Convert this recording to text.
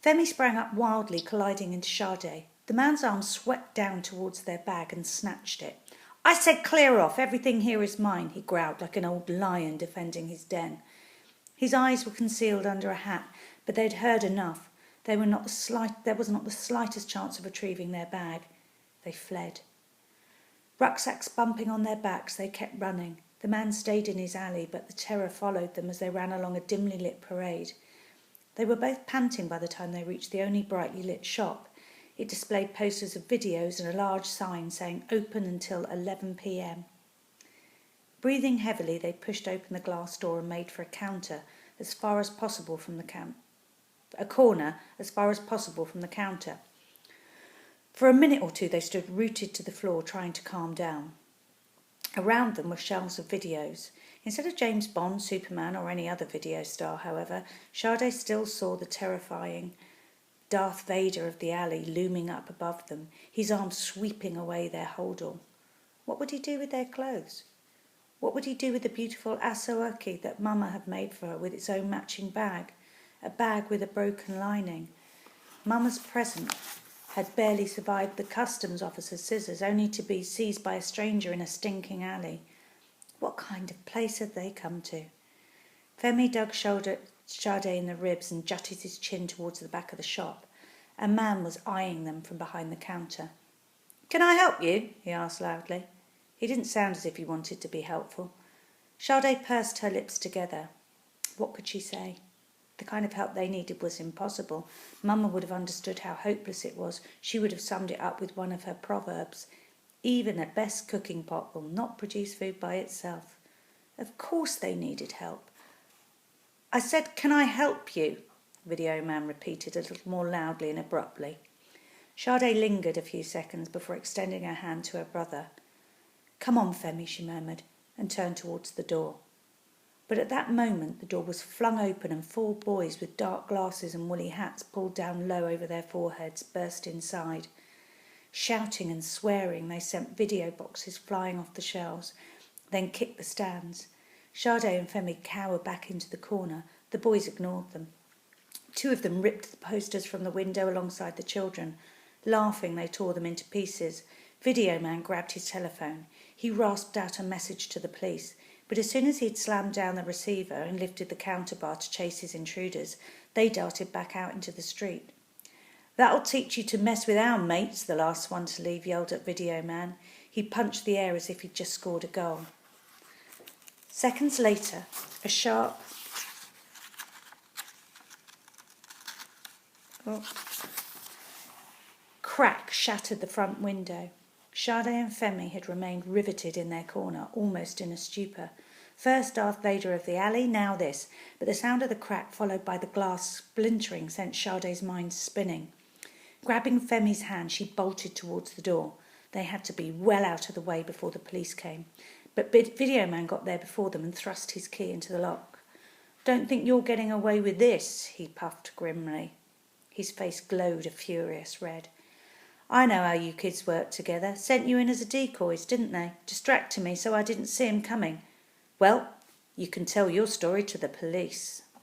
Femi sprang up wildly, colliding into Sade. The man's arm swept down towards their bag and snatched it. "I said clear off, everything here is mine," he growled like an old lion defending his den. His eyes were concealed under a hat, but they'd heard enough. There was not the slightest chance of retrieving their bag. They fled. Rucksacks bumping on their backs, they kept running. The man stayed in his alley, but the terror followed them as they ran along a dimly lit parade. They were both panting by the time they reached the only brightly lit shop. It displayed posters of videos and a large sign saying open until 11 p.m. Breathing heavily, they pushed open the glass door and made for a corner as far as possible from the counter. For a minute or two they stood rooted to the floor, trying to calm down. Around them were shelves of videos. Instead of James Bond, Superman or any other video star, however, Sade still saw the terrifying Darth Vader of the alley looming up above them, his arms sweeping away their hold-all. What would he do with their clothes? What would he do with the beautiful asoaki that Mama had made for her with its own matching bag? A bag with a broken lining. Mama's present had barely survived the customs officer's scissors, only to be seized by a stranger in a stinking alley. What kind of place had they come to? Femi dug Sade in the ribs and jutted his chin towards the back of the shop. A man was eyeing them from behind the counter. "Can I help you?" he asked loudly. He didn't sound as if he wanted to be helpful. Sade pursed her lips together. What could she say? The kind of help they needed was impossible. Mama would have understood how hopeless it was. She would have summed it up with one of her proverbs. Even a best cooking pot will not produce food by itself. Of course they needed help. "I said, can I help you?" the video man repeated a little more loudly and abruptly. Sade lingered a few seconds before extending her hand to her brother. "Come on, Femi," she murmured, and turned towards the door. But at that moment the door was flung open and 4 boys with dark glasses and woolly hats pulled down low over their foreheads burst inside. Shouting and swearing, they sent video boxes flying off the shelves, then kicked the stands. Sade and Femi cowered back into the corner. The boys ignored them. 2 of them ripped the posters from the window alongside the children. Laughing, they tore them into pieces. Video man grabbed his telephone. He rasped out a message to the police, but as soon as he'd slammed down the receiver and lifted the counter bar to chase his intruders, they darted back out into the street. "That'll teach you to mess with our mates," the last one to leave yelled at Video Man. He punched the air as if he'd just scored a goal. Seconds later, a sharp crack shattered the front window. Sade and Femi had remained riveted in their corner, almost in a stupor. First Darth Vader of the alley, now this, but the sound of the crack followed by the glass splintering sent Sade's mind spinning. Grabbing Femi's hand, she bolted towards the door. They had to be well out of the way before the police came. But Video Man got there before them and thrust his key into the lock. "Don't think you're getting away with this," he puffed grimly. His face glowed a furious red. "I know how you kids work together. Sent you in as a decoys, didn't they? Distracting me so I didn't see 'em coming. Well, you can tell your story to the police."